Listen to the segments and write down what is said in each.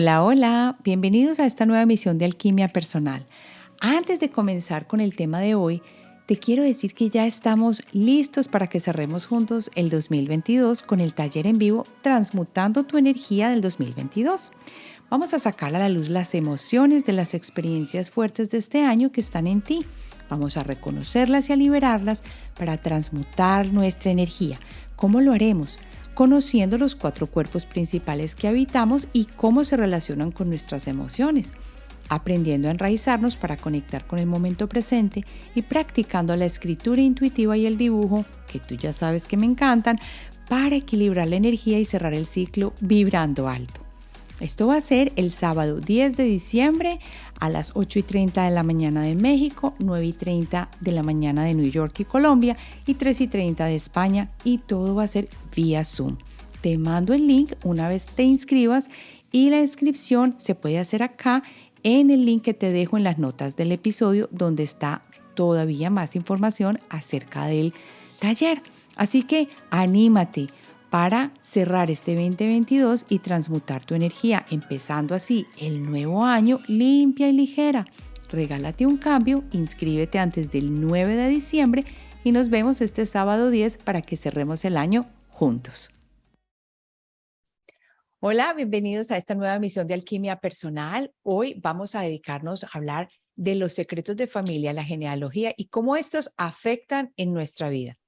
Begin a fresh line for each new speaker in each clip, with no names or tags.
Hola, hola, bienvenidos a esta nueva emisión de Alquimia Personal. Antes de comenzar con el tema de hoy, te quiero decir que ya estamos listos para que cerremos juntos el 2022 con el taller en vivo Transmutando tu energía del 2022. Vamos a sacar a la luz las emociones de las experiencias fuertes de este año que están en ti. Vamos a reconocerlas y a liberarlas para transmutar nuestra energía. ¿Cómo lo haremos? Conociendo los 4 cuerpos principales que habitamos y cómo se relacionan con nuestras emociones, aprendiendo a enraizarnos para conectar con el momento presente y practicando la escritura intuitiva y el dibujo, que tú ya sabes que me encantan, para equilibrar la energía y cerrar el ciclo vibrando alto. Esto va a ser el sábado 10 de diciembre a las 8:30 de la mañana de México, 9:30 de la mañana de New York y Colombia y 3:30 de España, y todo va a ser vía Zoom. Te mando el link una vez te inscribas y la inscripción se puede hacer acá en el link que te dejo en las notas del episodio, donde está todavía más información acerca del taller. Así que anímate para cerrar este 2022 y transmutar tu energía, empezando así el nuevo año limpia y ligera. Regálate un cambio, inscríbete antes del 9 de diciembre y nos vemos este sábado 10 para que cerremos el año juntos. Hola, bienvenidos a esta nueva emisión de Alquimia Personal. Hoy vamos a dedicarnos a hablar de los secretos de familia, la genealogía y cómo estos afectan en nuestra vida.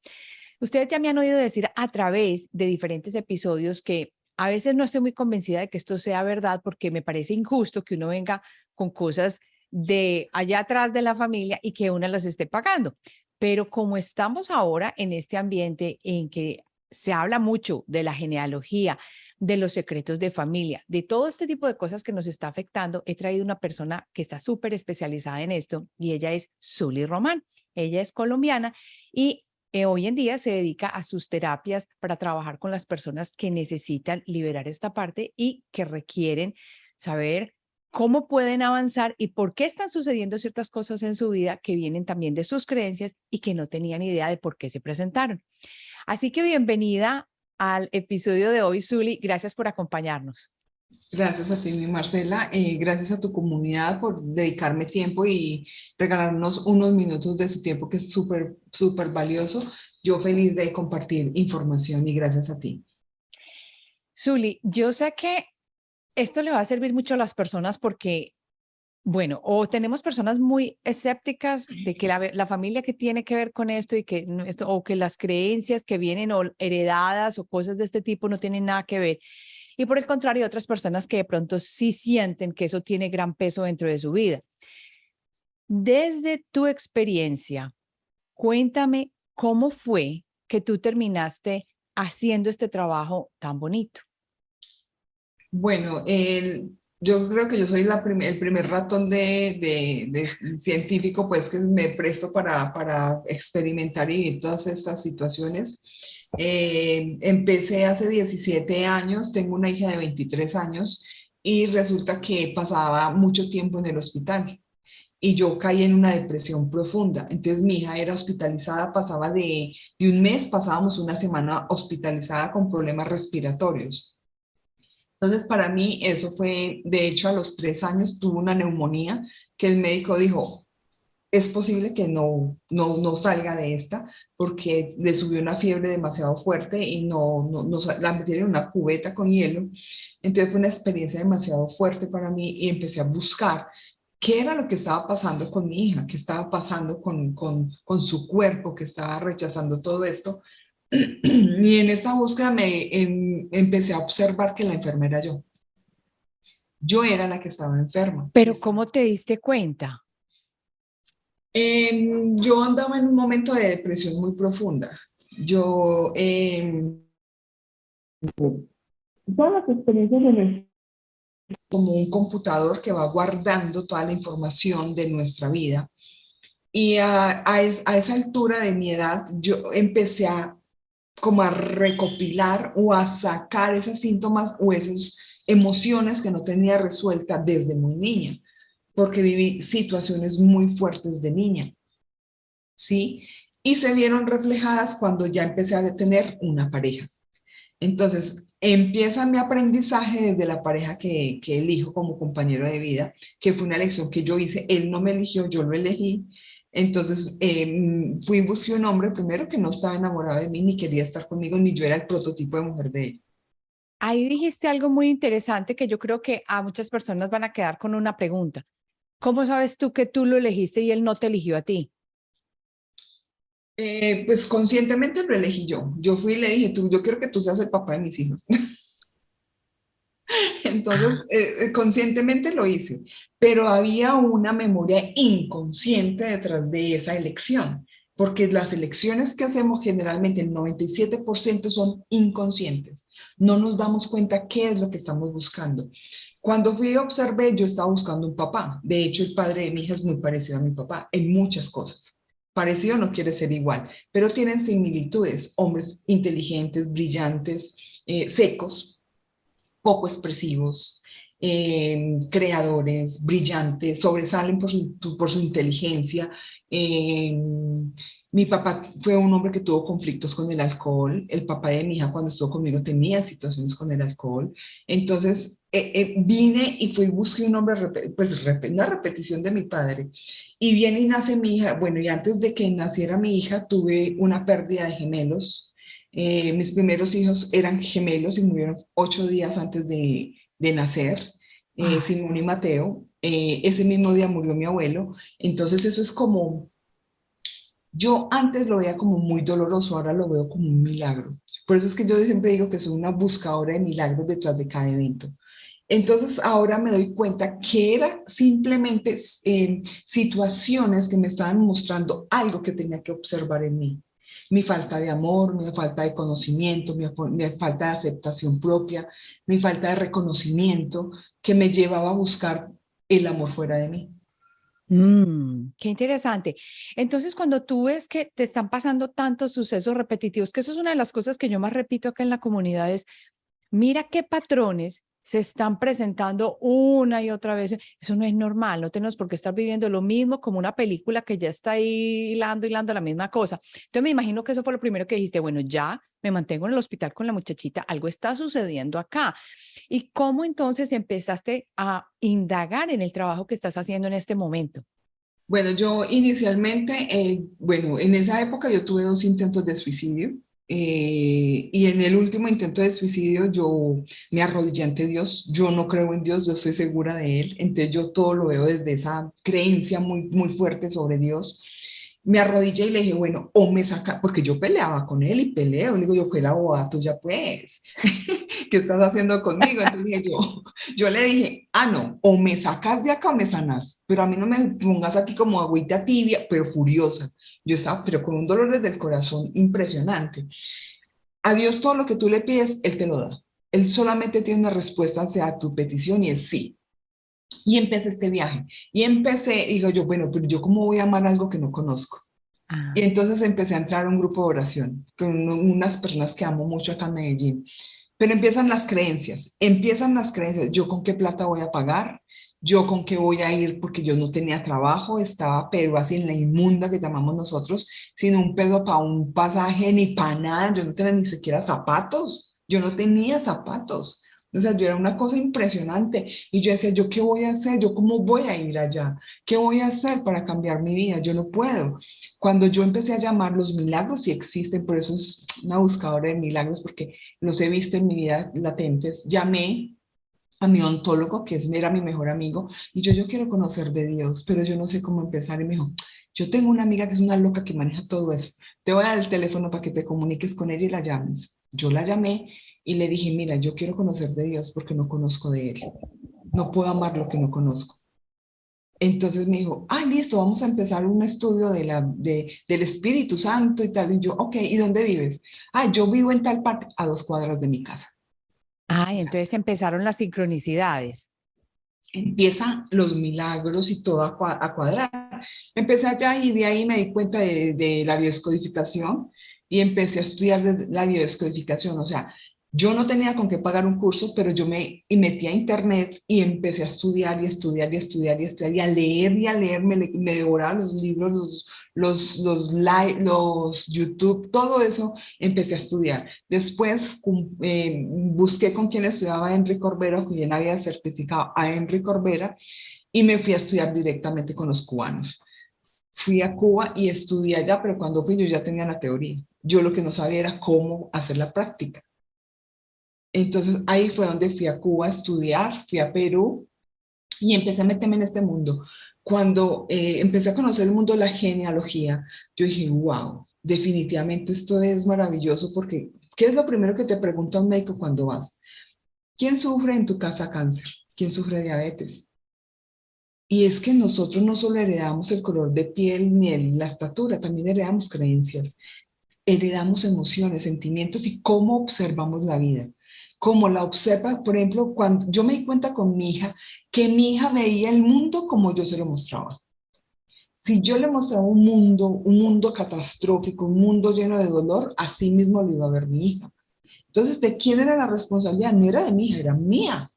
Ustedes ya me han oído decir a través de diferentes episodios que a veces no estoy muy convencida de que esto sea verdad, porque me parece injusto que uno venga con cosas de allá atrás de la familia y que una las esté pagando. Pero como estamos ahora en este ambiente en que se habla mucho de la genealogía, de los secretos de familia, de todo este tipo de cosas que nos está afectando, he traído una persona que está súper especializada en esto y ella es Zuli Román. Ella es colombiana y hoy en día se dedica a sus terapias para trabajar con las personas que necesitan liberar esta parte y que requieren saber cómo pueden avanzar y por qué están sucediendo ciertas cosas en su vida que vienen también de sus creencias y que no tenían idea de por qué se presentaron. Así que bienvenida al episodio de hoy, Zuli. Gracias por acompañarnos.
Gracias a ti, mi Marcela. Gracias a tu comunidad por dedicarme tiempo y regalarnos unos minutos de su tiempo, que es súper, súper valioso. Yo feliz de compartir información y gracias a ti.
Zuli, yo sé que esto le va a servir mucho a las personas porque, bueno, o tenemos personas muy escépticas de que la familia que tiene que ver con esto y que esto, o que las creencias que vienen o heredadas o cosas de este tipo no tienen nada que ver. Y por el contrario, otras personas que de pronto sí sienten que eso tiene gran peso dentro de su vida. Desde tu experiencia, cuéntame cómo fue que tú terminaste haciendo este trabajo tan bonito.
Bueno, yo creo que yo soy el primer ratón de científico, pues que me presto para experimentar y vivir todas estas situaciones. Empecé hace 17 años, tengo una hija de 23 años y resulta que pasaba mucho tiempo en el hospital y yo caí en una depresión profunda. Entonces mi hija era hospitalizada, pasaba de un mes, pasábamos una semana hospitalizada con problemas respiratorios. Entonces, para mí eso fue, de hecho, a los 3 años tuvo una neumonía que el médico dijo, es posible que no salga de esta porque le subió una fiebre demasiado fuerte y la metieron en una cubeta con hielo. Entonces fue una experiencia demasiado fuerte para mí y empecé a buscar qué era lo que estaba pasando con mi hija, qué estaba pasando con su cuerpo, que estaba rechazando todo esto. Y en esa búsqueda empecé a observar que la enferma era yo. Yo era la que estaba enferma.
Pero ¿cómo te diste cuenta?
Yo andaba en un momento de depresión muy profunda. Yo, todas las experiencias de nuestra como un computador que va guardando toda la información de nuestra vida. Y a esa altura de mi edad, yo empecé a como a recopilar o a sacar esos síntomas o esas emociones que no tenía resuelta desde muy niña, porque viví situaciones muy fuertes de niña, ¿sí? Y se vieron reflejadas cuando ya empecé a tener una pareja. Entonces, empieza mi aprendizaje desde la pareja que elijo como compañero de vida, que fue una elección que yo hice, él no me eligió, yo lo elegí. Entonces, fui y busqué un hombre primero que no estaba enamorado de mí, ni quería estar conmigo, ni yo era el prototipo de mujer de él.
Ahí dijiste algo muy interesante que yo creo que a muchas personas van a quedar con una pregunta. ¿Cómo sabes tú que tú lo elegiste y él no te eligió a ti?
Pues conscientemente lo elegí yo. Yo fui y le dije, tú, yo quiero que tú seas el papá de mis hijos. Entonces,
Ah,
conscientemente lo hice, pero había una memoria inconsciente detrás de esa elección, porque las elecciones que hacemos generalmente, el 97% son inconscientes. No nos damos cuenta qué es lo que estamos buscando. Cuando fui y observé, yo estaba buscando un papá. De hecho, el padre de mi hija es muy parecido a mi papá en muchas cosas. Parecido no quiere ser igual, pero tienen similitudes. Hombres inteligentes, brillantes, secos, poco expresivos, creadores, brillantes, sobresalen por su inteligencia. Eh, Mi papá fue un hombre que tuvo conflictos con el alcohol. El papá de mi hija cuando estuvo conmigo tenía situaciones con el alcohol. Entonces vine y fui, busqué un hombre, una repetición de mi padre. Y viene y nace mi hija. Bueno, y antes de que naciera mi hija tuve una pérdida de gemelos. Mis primeros hijos eran gemelos y murieron 8 días antes de nacer,
ay,
Simón y Mateo. Ese mismo día murió mi abuelo. Entonces eso es como, yo antes lo veía como muy doloroso, ahora lo veo como un milagro. Por eso es que yo siempre digo que soy una buscadora de milagros detrás de cada evento. Entonces ahora me doy cuenta que era simplemente situaciones que me estaban mostrando algo que tenía que observar en mí. Mi falta de amor, mi falta de conocimiento, mi falta de aceptación propia, mi falta de reconocimiento que me llevaba a buscar el amor fuera de mí.
qué interesante. Entonces, cuando tú ves que te están pasando tantos sucesos repetitivos, que eso es una de las cosas que yo más repito acá en la comunidad, es mira qué patrones se están presentando una y otra vez. Eso no es normal, no tenemos por qué estar viviendo lo mismo como una película que ya está ahí hilando la misma cosa. Entonces me imagino que eso fue lo primero que dijiste, bueno, ya me mantengo en el hospital con la muchachita, algo está sucediendo acá. ¿Y cómo entonces empezaste a indagar en el trabajo que estás haciendo en este momento?
Bueno, yo inicialmente, bueno, en esa época yo tuve 2 intentos de suicidio, y en el último intento de suicidio yo me arrodillé ante Dios. Yo no creo en Dios, yo estoy segura de Él, entonces yo todo lo veo desde esa creencia muy, muy fuerte sobre Dios. Me arrodillé y le dije, bueno, o me saca, porque yo peleaba con él y peleo, le digo, yo fui la abogada tuya pues, ¿qué estás haciendo conmigo? Entonces dije yo le dije, ah, no, o me sacas de acá o me sanas, pero a mí no me pongas aquí como agüita tibia, pero furiosa. Yo estaba, pero con un dolor desde el corazón impresionante. A Dios todo lo que tú le pides, Él te lo da. Él solamente tiene una respuesta hacia tu petición y es sí. Y empecé este viaje. Y empecé, digo yo, bueno, pero yo cómo voy a amar algo que no conozco. Y
Ah,
entonces empecé a entrar a un grupo de oración con unas personas que amo mucho acá en Medellín. Pero empiezan las creencias. ¿Yo con qué plata voy a pagar? ¿Yo con qué voy a ir? Porque yo no tenía trabajo, estaba pero así en la inmunda que llamamos nosotros, sin un peso para un pasaje ni para nada. Yo no tenía ni siquiera zapatos. Yo no tenía zapatos. O sea, yo era una cosa impresionante. Y yo decía, ¿yo qué voy a hacer? ¿Yo cómo voy a ir allá? ¿Qué voy a hacer para cambiar mi vida? Yo no puedo. Cuando yo empecé a llamar los milagros, sí existen, por eso es una buscadora de milagros, porque los he visto en mi vida latentes. Llamé a mi ontólogo, que era mi mejor amigo, y yo quiero conocer de Dios, pero yo no sé cómo empezar. Y me dijo, yo tengo una amiga que es una loca que maneja todo eso. Te voy a dar el teléfono para que te comuniques con ella y la llames. Yo la llamé y le dije, mira, yo quiero conocer de Dios porque no conozco de Él. No puedo amar lo que no conozco. Entonces me dijo, ah, listo, vamos a empezar un estudio del Espíritu Santo y tal. Y yo, ok, ¿y dónde vives? Ah, yo vivo en tal parte, a 2 cuadras de mi casa. O
ay,
sea,
entonces empezaron las sincronicidades.
empiezan los milagros y todo a cuadrar. Empecé allá y de ahí me di cuenta de la biodescodificación y empecé a estudiar la biodescodificación. O sea, Yo no tenía con qué pagar un curso, pero yo y metí a internet y empecé a estudiar y estudiar y estudiar y estudiar y a leer, me devoraba los libros, los YouTube, todo eso empecé a estudiar. Después busqué con quién estudiaba Henry Corbera, con quien había certificado a Henry Corbera, y me fui a estudiar directamente con los cubanos. Fui a Cuba y estudié allá, pero cuando fui yo ya tenía la teoría. Yo lo que no sabía era cómo hacer la práctica. Entonces ahí fue donde fui a Cuba a estudiar, fui a Perú y empecé a meterme en este mundo. Cuando empecé a conocer el mundo de la genealogía, yo dije, wow, definitivamente esto es maravilloso porque, ¿qué es lo primero que te pregunta un médico cuando vas? ¿Quién sufre en tu casa cáncer? ¿Quién sufre diabetes? Y es que nosotros no solo heredamos el color de piel ni la estatura, también heredamos creencias, heredamos emociones, sentimientos y cómo observamos la vida. Como la observa, por ejemplo, cuando yo me di cuenta con mi hija, que mi hija veía el mundo como yo se lo mostraba. Si yo le mostraba un mundo catastrófico, un mundo lleno de dolor, así mismo lo iba a ver mi hija. Entonces, ¿de quién era la responsabilidad? No era de mi hija, era mía.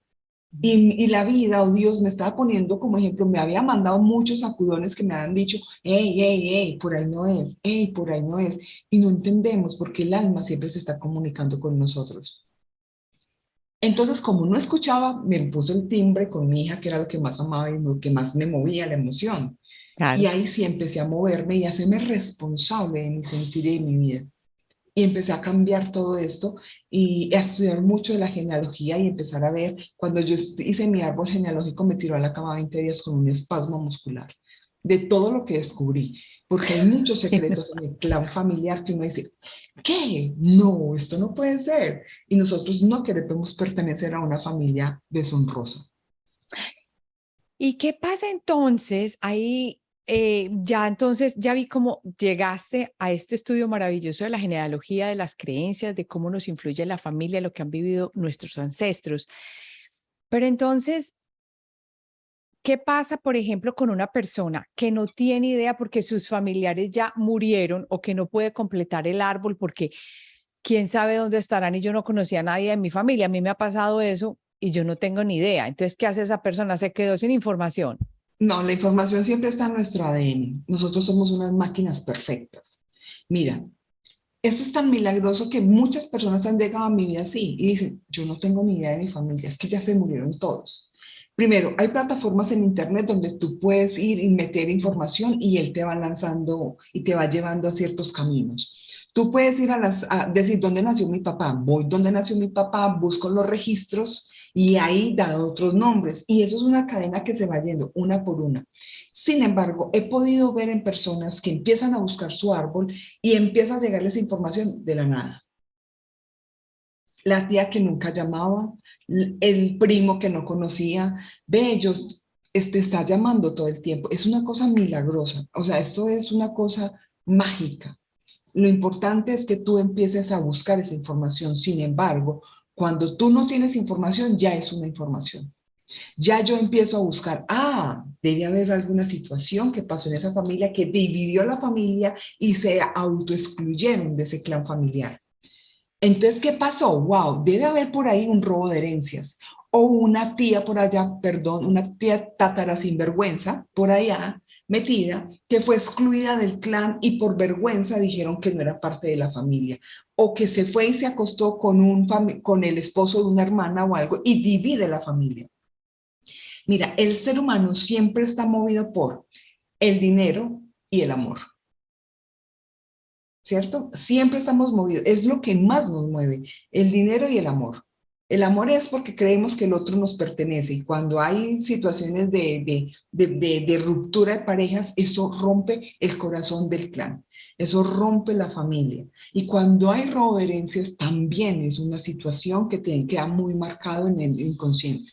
Y la vida o Dios me estaba poniendo como ejemplo, me había mandado muchos sacudones que me habían dicho, hey, hey, hey, por ahí no es, hey, por ahí no es. Y no entendemos porque el alma siempre se está comunicando con nosotros. Entonces, como no escuchaba, me puso el timbre con mi hija, que era lo que más amaba y lo que más me movía, la emoción. Y
Claro.
ahí sí empecé a moverme y a hacerme responsable de mi sentir y de mi vida. Y empecé a cambiar todo esto y a estudiar mucho de la genealogía y empezar a ver, cuando yo hice mi árbol genealógico me tiró a la cama 20 días con un espasmo muscular de todo lo que descubrí, porque hay muchos secretos en el clan familiar que uno dice, ¿qué? No, esto no puede ser. Y nosotros no queremos pertenecer a una familia deshonrosa.
¿Y qué pasa entonces? Ahí ya entonces ya vi cómo llegaste a este estudio maravilloso de la genealogía, de las creencias, de cómo nos influye la familia, lo que han vivido nuestros ancestros. Pero entonces, ¿qué pasa, por ejemplo, con una persona que no tiene idea porque sus familiares ya murieron o que no puede completar el árbol porque quién sabe dónde estarán y yo no conocía a nadie de mi familia? A mí me ha pasado eso y yo no tengo ni idea. Entonces, ¿qué hace esa persona? Se quedó sin información.
No, la información siempre está en nuestro ADN. Nosotros somos unas máquinas perfectas. Mira, esto es tan milagroso que muchas personas han llegado a mi vida así y dicen, yo no tengo ni idea de mi familia, es que ya se murieron todos. Primero, hay plataformas en internet donde tú puedes ir y meter información y él te va lanzando y te va llevando a ciertos caminos. Tú puedes ir a decir, ¿dónde nació mi papá? Voy donde nació mi papá, busco los registros y ahí da otros nombres. Y eso es una cadena que se va yendo una por una. Sin embargo, he podido ver en personas que empiezan a buscar su árbol y empieza a llegarles información de la nada. La tía que nunca llamaba, el primo que no conocía, ve, ellos te está llamando todo el tiempo. Es una cosa milagrosa, o sea, esto es una cosa mágica. Lo importante es que tú empieces a buscar esa información. Sin embargo, cuando tú no tienes información, ya es una información. Ya yo empiezo a buscar, debe haber alguna situación que pasó en esa familia que dividió la familia y se autoexcluyeron de ese clan familiar. Entonces, ¿qué pasó? Wow, debe haber por ahí un robo de herencias o una tía por allá, perdón, una tía tátara sinvergüenza por allá metida que fue excluida del clan y por vergüenza dijeron que no era parte de la familia o que se fue y se acostó con el esposo de una hermana o algo y divide la familia. Mira, el ser humano siempre está movido por el dinero y el amor, ¿cierto? Siempre estamos movidos, es lo que más nos mueve, el dinero y el amor. El amor es porque creemos que el otro nos pertenece y cuando hay situaciones de ruptura de parejas, eso rompe el corazón del clan, eso rompe la familia. Y cuando hay robo de herencias, también es una situación que te queda muy marcado en el inconsciente.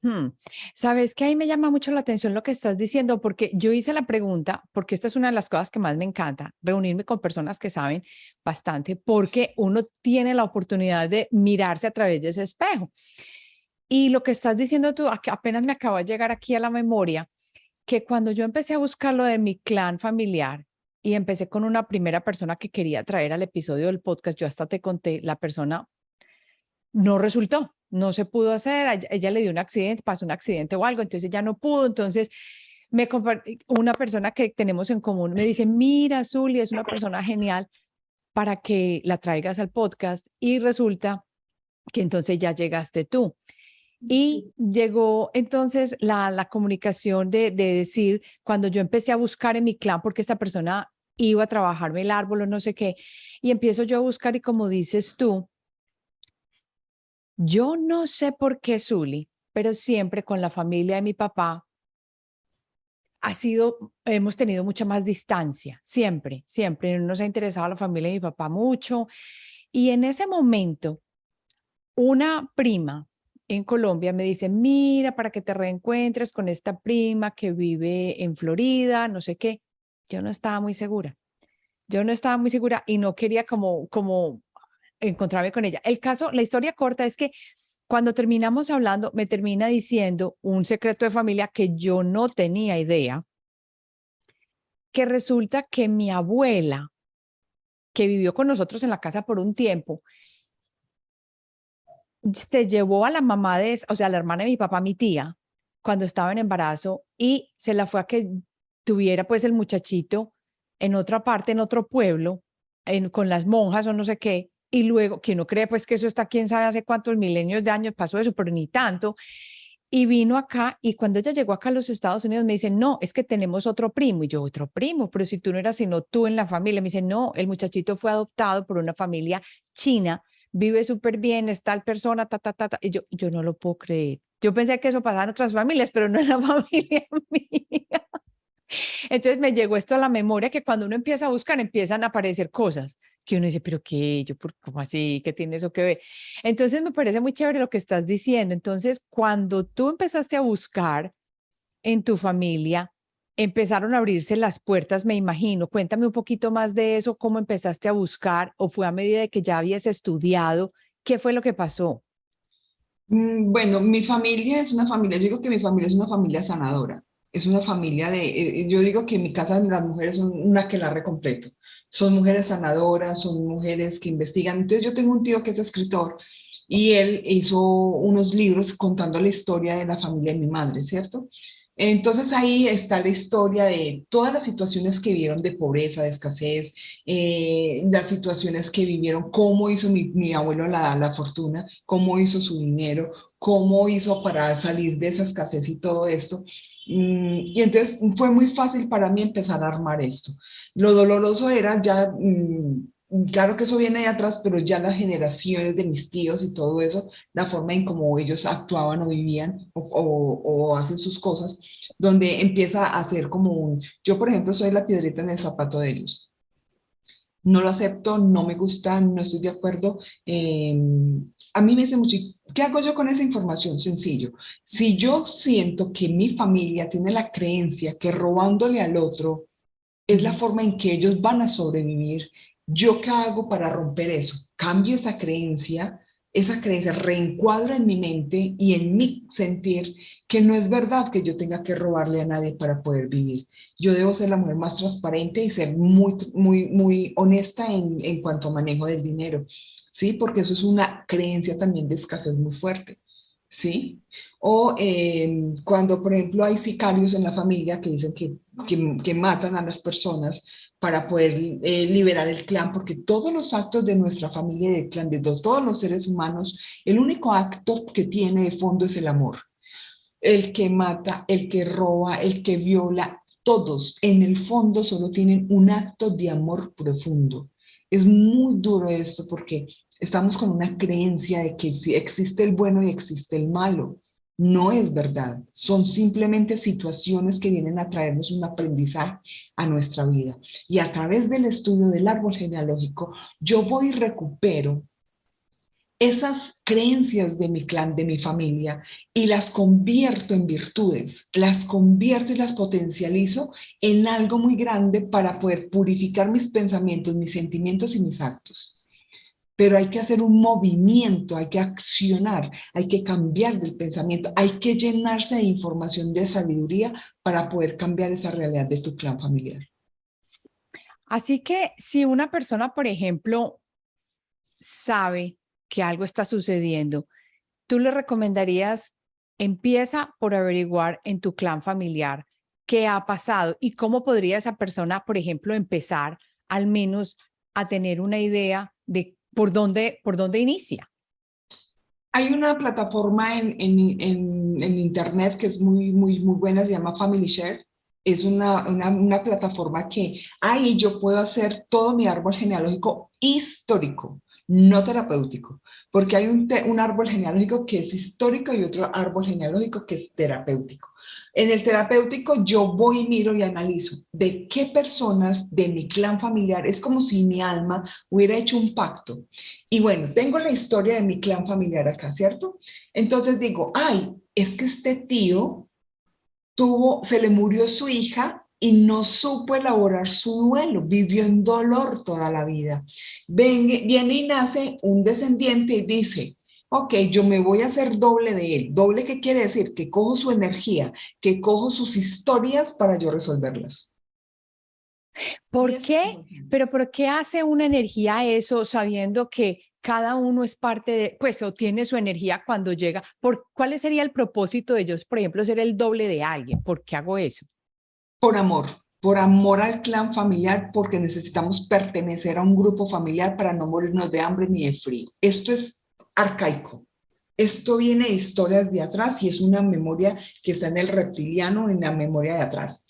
Hmm. Sabes que ahí me llama mucho la atención lo que estás diciendo, porque yo hice la pregunta, porque esta es una de las cosas que más me encanta, reunirme con personas que saben bastante, porque uno tiene la oportunidad de mirarse a través de ese espejo. Y lo que estás diciendo tú, apenas me acaba de llegar aquí a la memoria, que cuando yo empecé a buscar lo de mi clan familiar y empecé con una primera persona que quería traer al episodio del podcast, yo hasta te conté, la persona no resultó, no se pudo hacer, a ella le dio un accidente, pasó un accidente o algo, entonces ella no pudo, entonces una persona que tenemos en común me dice, mira, Zuli es una persona genial para que la traigas al podcast, y resulta que entonces ya llegaste tú. Y llegó entonces la comunicación de decir, cuando yo empecé a buscar en mi clan, porque esta persona iba a trabajarme el árbol o no sé qué, y empiezo yo a buscar y como dices tú, yo no sé por qué, Zuli, pero siempre con la familia de mi papá hemos tenido mucha más distancia, siempre, siempre. No nos ha interesado la familia de mi papá mucho. Y en ese momento, una prima en Colombia me dice, mira, para que te reencuentres con esta prima que vive en Florida, no sé qué. Yo no estaba muy segura. Yo no estaba muy segura y no quería como encontrarme con ella. El caso, la historia corta es que cuando terminamos hablando, me termina diciendo un secreto de familia que yo no tenía idea, que resulta que mi abuela, que vivió con nosotros en la casa por un tiempo, se llevó a la mamá o sea, a la hermana de mi papá, mi tía, cuando estaba en embarazo, y se la fue a que tuviera pues el muchachito en otra parte, en otro pueblo, con las monjas o no sé qué, y luego, que uno cree pues que eso está, quién sabe hace cuántos milenios de años pasó eso, pero ni tanto, y vino acá, y cuando ella llegó acá a los Estados Unidos me dice, no, es que tenemos otro primo, y yo, otro primo, pero si tú no eras sino tú en la familia, me dice, no, el muchachito fue adoptado por una familia china, vive súper bien, es tal persona, ta, ta, ta, ta. Y yo no lo puedo creer. Yo pensé que eso pasaba en otras familias, pero no en la familia mía. Entonces me llegó esto a la memoria, que cuando uno empieza a buscar, empiezan a aparecer cosas que uno dice, pero qué, ¿cómo así? ¿Qué tiene eso que ver? Entonces me parece muy chévere lo que estás diciendo. Entonces, cuando tú empezaste a buscar en tu familia, empezaron a abrirse las puertas, me imagino. Cuéntame un poquito más de eso, cómo empezaste a buscar, o fue a medida de que ya habías estudiado, ¿qué fue lo que pasó?
Bueno, mi familia es una familia, yo digo que mi familia es una familia sanadora, es una familia yo digo que en mi casa las mujeres son un aquelarre completo, son mujeres sanadoras, son mujeres que investigan. Entonces yo tengo un tío que es escritor y él hizo unos libros contando la historia de la familia de mi madre, ¿cierto? Entonces ahí está la historia de todas las situaciones que vivieron de pobreza, de escasez, las situaciones que vivieron, cómo hizo mi abuelo la fortuna, cómo hizo su dinero, cómo hizo para salir de esa escasez y todo esto. Y entonces fue muy fácil para mí empezar a armar esto. Lo doloroso era ya, claro que eso viene de atrás, pero ya las generaciones de mis tíos y todo eso, la forma en cómo ellos actuaban o vivían o hacen sus cosas, donde empieza a ser como yo por ejemplo soy la piedrita en el zapato de ellos. No lo acepto, no me gusta, no estoy de acuerdo. A mí me dice mucho, ¿qué hago yo con esa información? Sencillo. Si yo siento que mi familia tiene la creencia que robándole al otro es la
Ujú.
forma en que ellos van a sobrevivir, ¿yo qué hago para romper eso? Cambio esa creencia reencuadra en mi mente y en mi sentir que no es verdad que yo tenga que robarle a nadie para poder vivir. Yo debo ser la mujer más transparente y ser muy, muy, muy honesta en cuanto a manejo del dinero, ¿sí? Porque eso es una creencia también de escasez muy fuerte. ¿Sí? O cuando, por ejemplo, hay sicarios en la familia que dicen que matan a las personas para poder liberar el clan, porque todos los actos de nuestra familia y del clan, todos los seres humanos, el único acto que tiene de fondo es el amor. El que mata, el que roba, el que viola, todos en el fondo solo tienen un acto de amor profundo. Es muy duro esto porque estamos con una creencia de que si existe el bueno y existe el malo. No es verdad, son simplemente situaciones que vienen a traernos un aprendizaje a nuestra vida. Y a través del estudio del árbol genealógico, yo voy y recupero esas creencias de mi clan, de mi familia, y las convierto en virtudes, las convierto y las potencializo en algo muy grande para poder purificar mis pensamientos, mis sentimientos y mis actos. Pero hay que hacer un movimiento, hay que accionar, hay que cambiar del pensamiento, hay que llenarse de información de sabiduría para poder cambiar esa realidad de tu clan familiar.
Así que si una persona, por ejemplo, sabe que algo está sucediendo, ¿tú le recomendarías, empieza por averiguar en tu clan familiar qué ha pasado y cómo podría esa persona, por ejemplo, empezar al menos a tener una idea de por dónde inicia?
Hay una plataforma en internet que es muy buena, se llama Family Share. Es una plataforma que ahí yo puedo hacer todo mi árbol genealógico histórico, no terapéutico, porque hay un árbol genealógico que es histórico y otro árbol genealógico que es terapéutico. En el terapéutico yo voy y miro y analizo de qué personas de mi clan familiar, es como si mi alma hubiera hecho un pacto. Y bueno, tengo la historia de mi clan familiar acá, ¿cierto? Entonces digo, ay, es que este tío se le murió su hija y no supo elaborar su duelo, vivió en dolor toda la vida. Viene y nace un descendiente y dice, ok, yo me voy a hacer doble de él. ¿Doble qué quiere decir? Que cojo su energía, que cojo sus historias para yo resolverlas. Y
¿Por
eso es
qué? Pero ¿por qué hace una energía eso sabiendo que cada uno es parte de, pues, o tiene su energía cuando llega? ¿Cuál sería el propósito de ellos, por ejemplo, ser el doble de alguien? ¿Por qué hago eso?
por amor al clan familiar, porque necesitamos pertenecer a un grupo familiar para no morirnos de hambre ni de frío. Esto es arcaico. Esto viene de historias de atrás y es una memoria que está en el reptiliano, en la memoria de atrás.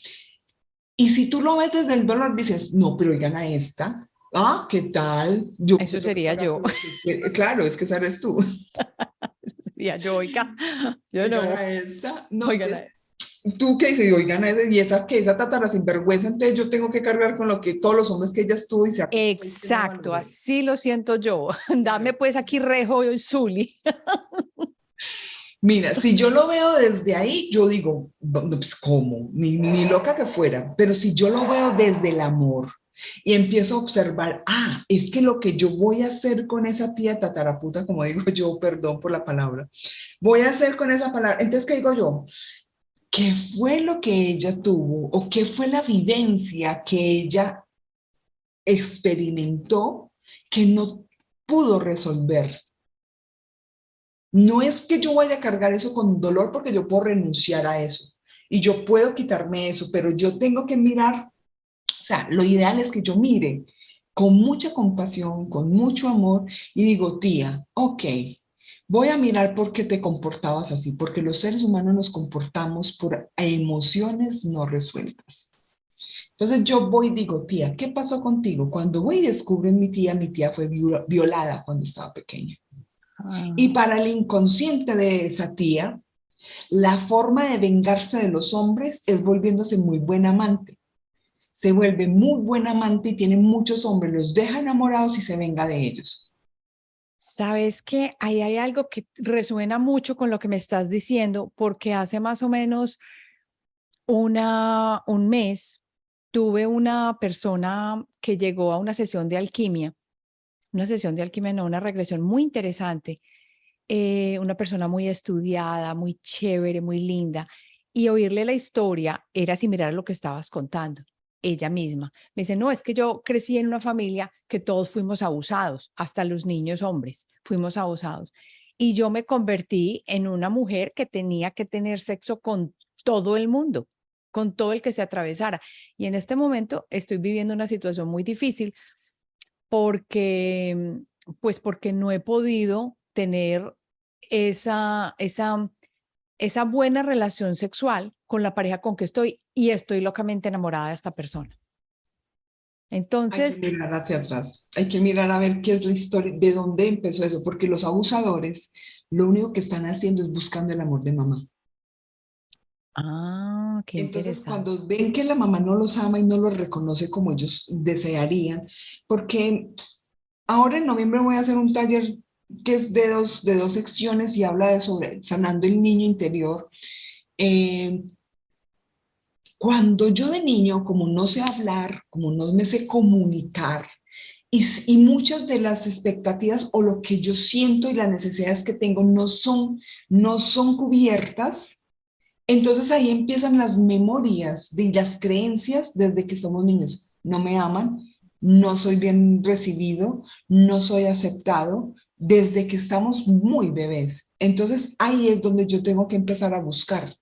Y si tú lo ves desde el dolor, dices, no, pero oigan a esta. Ah, ¿qué tal? Yo
Eso
tengo que
sería
pagar
yo.
por esto. Claro, es que esa eres tú.
Eso sería yo, oiga. Yo
Oigan
no.
a esta. No,
Oigan
entonces,
a...
tú que dices, oigan a esa, y esa que esa tatara sinvergüenza, entonces yo tengo que cargar con lo que todos los hombres que ella estuvo y se acostó y que no
Exacto,
valoré.
así lo siento yo. Dame
Claro.
pues aquí rejo y Zuli.
Mira, si yo lo veo desde ahí, yo digo, no, pues, ¿cómo? Ni loca que fuera, pero si yo lo veo desde el amor y empiezo a observar, ah, es que lo que yo voy a hacer con esa tía tataraputa, como digo yo, perdón por la palabra, voy a hacer con esa palabra, entonces, ¿qué digo yo? ¿Qué fue lo que ella tuvo o qué fue la vivencia que ella experimentó que no pudo resolver? No es que yo vaya a cargar eso con dolor porque yo puedo renunciar a eso y yo puedo quitarme eso, pero yo tengo que mirar, o sea, lo ideal es que yo mire con mucha compasión, con mucho amor y digo, tía, ok, voy a mirar por qué te comportabas así, porque los seres humanos nos comportamos por emociones no resueltas. Entonces yo voy y digo, tía, ¿qué pasó contigo? Cuando voy y descubro en mi tía fue violada cuando estaba pequeña. Y
Ah,
para el inconsciente de esa tía, la forma de vengarse de los hombres es volviéndose muy buen amante. Se vuelve muy buen amante y tiene muchos hombres, los deja enamorados y se venga de ellos.
sabes que ahí hay algo que resuena mucho con lo que me estás diciendo, porque hace más o menos un mes tuve una persona que llegó a una sesión de alquimia, no, una regresión muy interesante, una persona muy estudiada, muy chévere, muy linda, y oírle la historia era similar a lo que estabas contando. Ella misma me dice, no, es que yo crecí en una familia que todos fuimos abusados, hasta los niños hombres fuimos abusados. Y yo me convertí en una mujer que tenía que tener sexo con todo el mundo, con todo el que se atravesara. Y en este momento estoy viviendo una situación muy difícil porque, pues porque no he podido tener esa, esa, esa buena relación sexual con la pareja con que estoy y estoy locamente enamorada de esta persona.
Hay que
Entonces,
mirar hacia atrás, hay que mirar a ver qué es la historia, de dónde empezó eso, porque los abusadores lo único que están haciendo es buscando el amor de mamá.
qué
Entonces,
interesante.
cuando ven que la mamá no los ama y no los reconoce como ellos desearían, porque ahora en noviembre voy a hacer un taller que es de dos secciones y habla de sobre sanando el niño interior. Eh, Cuando yo de niño, como no sé hablar, como no me sé comunicar, y muchas de las expectativas o lo que yo siento y las necesidades que tengo no son cubiertas, entonces ahí empiezan las memorias de las creencias desde que somos niños. No me aman, no soy bien recibido, no soy aceptado, desde que estamos muy bebés. Entonces ahí es donde yo tengo que empezar a buscar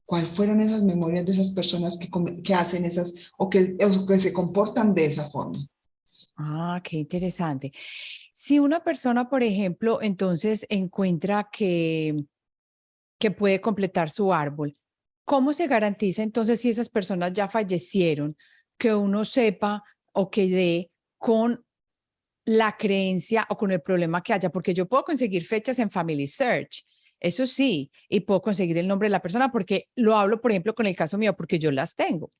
cuáles fueron esas memorias de esas personas que hacen esas o que se comportan de esa forma.
Ah, qué interesante. Si una persona, por ejemplo, entonces encuentra que puede completar su árbol, ¿cómo se garantiza entonces si esas personas ya fallecieron, que uno sepa o que dé con la creencia o con el problema que haya? Porque yo puedo conseguir fechas en Family Search, eso sí, y puedo conseguir el nombre de la persona porque lo hablo, por ejemplo, con el caso mío, porque yo las tengo.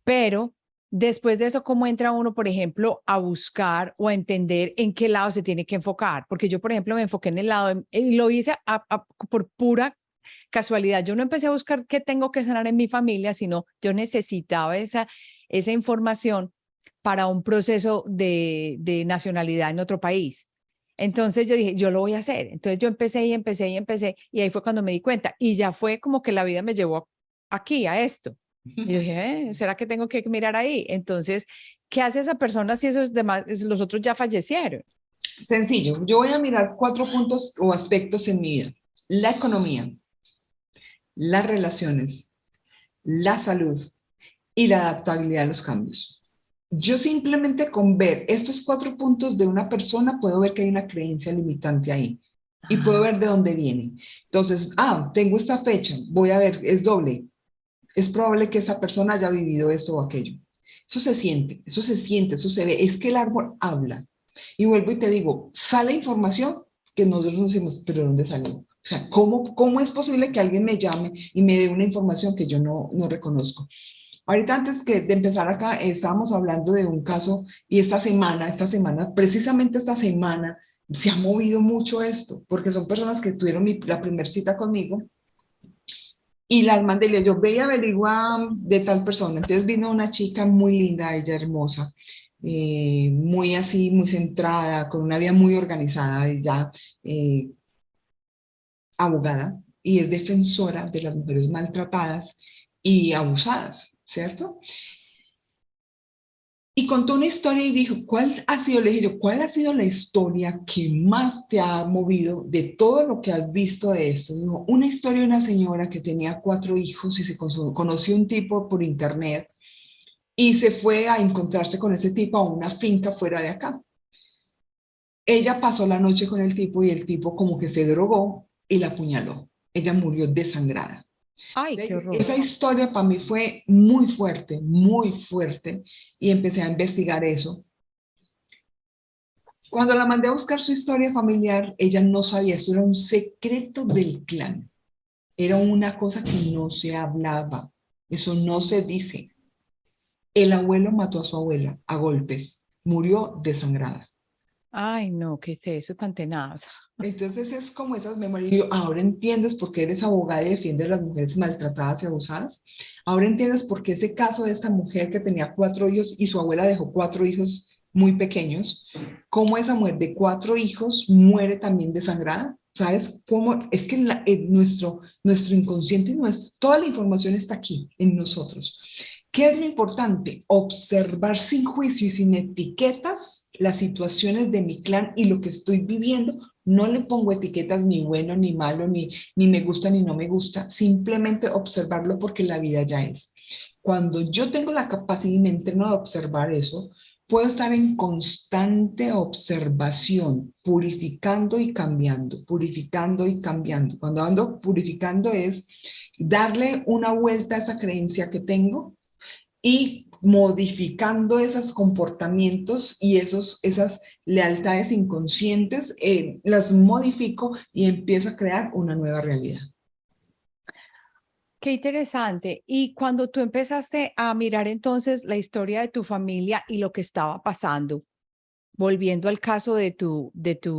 Pero después de eso, ¿cómo entra uno, por ejemplo, a buscar o a entender en qué lado se tiene que enfocar? Porque yo, por ejemplo, me enfoqué en el lado, y lo hice por pura casualidad. Yo no empecé a buscar qué tengo que sanar en mi familia, sino yo necesitaba esa información para un proceso de nacionalidad en otro país. Entonces yo dije, yo lo voy a hacer. Entonces yo empecé y empecé y empecé, y ahí fue cuando me di cuenta. Y ya fue como que la vida me llevó aquí, a esto. Y yo dije, ¿será que tengo que mirar ahí? Entonces, ¿qué hace esa persona si esos demás, los otros ya fallecieron?
Sencillo, yo voy a mirar 4 puntos o aspectos en mi vida. La economía, las relaciones, la salud y la adaptabilidad a los cambios. Yo simplemente con ver estos 4 puntos de una persona puedo ver que hay una creencia limitante ahí y puedo
Ah,
ver de dónde viene. Entonces, tengo esta fecha, voy a ver, es doble. Es probable que esa persona haya vivido eso o aquello. Eso se siente, eso se siente, eso se ve. Es que el árbol habla. Y vuelvo y te digo, sale información que nosotros nos decimos, pero ¿dónde salió? O sea, ¿cómo es posible que alguien me llame y me dé una información que yo no reconozco? Ahorita antes de empezar acá, estábamos hablando de un caso y precisamente esta semana, se ha movido mucho esto, porque son personas que tuvieron la primera cita conmigo y las mandé, yo ve y averigua de tal persona. Entonces vino una chica muy linda, ella hermosa, muy así, muy centrada, con una vida muy organizada, ella eh, abogada y es defensora de las mujeres maltratadas y abusadas, ¿cierto? Y contó una historia y dijo, le dije yo, ¿cuál ha sido la historia que más te ha movido de todo lo que has visto de esto? Dijo, una historia de una señora que tenía 4 hijos y conoció un tipo por internet y se fue a encontrarse con ese tipo a una finca fuera de acá. Ella pasó la noche con el tipo y el tipo como que se drogó y la apuñaló. Ella murió desangrada.
ay, qué horror.
Esa historia para mí fue muy fuerte y empecé a investigar eso. Cuando la mandé a buscar su historia familiar, ella no sabía, eso era un secreto del clan. Era una cosa que no se hablaba, eso no se dice. El abuelo mató a su abuela a golpes, murió desangrada.
Ay, no, ¿qué es eso tan tenaz?
Entonces es como esas memorias. Y yo, ahora entiendes por qué eres abogada y defiendes a las mujeres maltratadas y abusadas. Ahora entiendes por qué ese caso de esta mujer que tenía 4 hijos y su abuela dejó 4 hijos muy pequeños, cómo esa mujer de 4 hijos muere también desangrada. ¿Sabes cómo? Es que nuestro inconsciente, toda la información está aquí en nosotros. ¿Qué es lo importante? Observar sin juicio y sin etiquetas las situaciones de mi clan y lo que estoy viviendo. No le pongo etiquetas ni bueno ni malo, ni me gusta ni no me gusta, simplemente observarlo porque la vida ya es. Cuando yo tengo la capacidad y me entreno de observar eso, puedo estar en constante observación, purificando y cambiando, purificando y cambiando. Cuando ando purificando es darle una vuelta a esa creencia que tengo y modificando esos comportamientos y esas lealtades inconscientes, las modifico y empiezo a crear una nueva realidad.
Qué interesante. Y cuando tú empezaste a mirar entonces la historia de tu familia y lo que estaba pasando, volviendo al caso de tu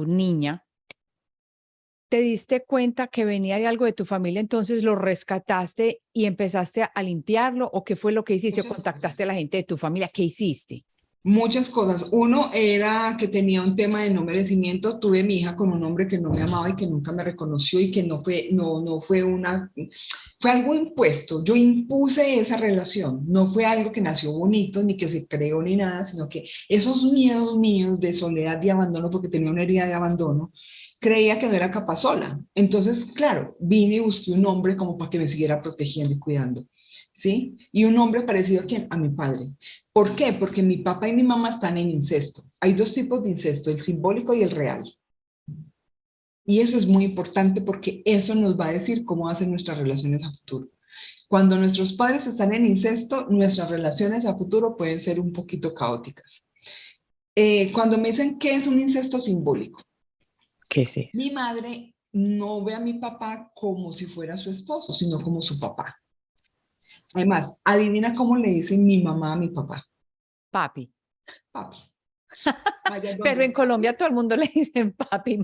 niña, ¿te diste cuenta que venía de algo de tu familia, entonces lo rescataste y empezaste a limpiarlo? ¿O qué fue lo que hiciste? ¿O
Muchas cosas.
contactaste a la gente de tu familia? ¿Qué hiciste?
Muchas cosas. Uno era que tenía un tema de no merecimiento. Tuve mi hija con un hombre que no me amaba y que nunca me reconoció y que no fue fue algo impuesto. Yo impuse esa relación. No fue algo que nació bonito ni que se creó ni nada, sino que esos miedos míos de soledad y abandono, porque tenía una herida de abandono, creía que no era capaz sola. Entonces, claro, vine y busqué un hombre como para que me siguiera protegiendo y cuidando. ¿Sí? Y un hombre parecido a quién? A mi padre. ¿Por qué? Porque mi papá y mi mamá están en incesto. Hay dos tipos de incesto, el simbólico y el real. Y eso es muy importante porque eso nos va a decir cómo hacen nuestras relaciones a futuro. Cuando nuestros padres están en incesto, nuestras relaciones a futuro pueden ser un poquito caóticas. Cuando me dicen qué es un incesto simbólico,
¿Qué es eso?
mi madre no ve a mi papá como si fuera su esposo, sino como su papá. Además, adivina cómo le dice mi mamá a mi papá.
Papi.
Papi. Vaya
Pero
donde
en
papi.
Colombia todo el mundo le dicen papi,
Es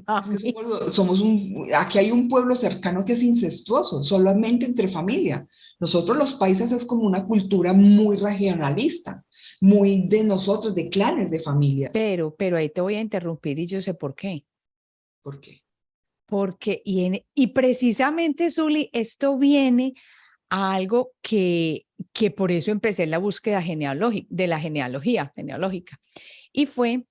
que
mami.
aquí hay un pueblo cercano que es incestuoso, solamente entre familia. Nosotros los paisas es como una cultura muy regionalista, muy de nosotros, de clanes, de familias.
Pero ahí te voy a interrumpir y yo sé por qué.
¿Por qué?
Porque, y precisamente, Zuli, esto viene a algo que por eso empecé la búsqueda de la genealógica. Y fue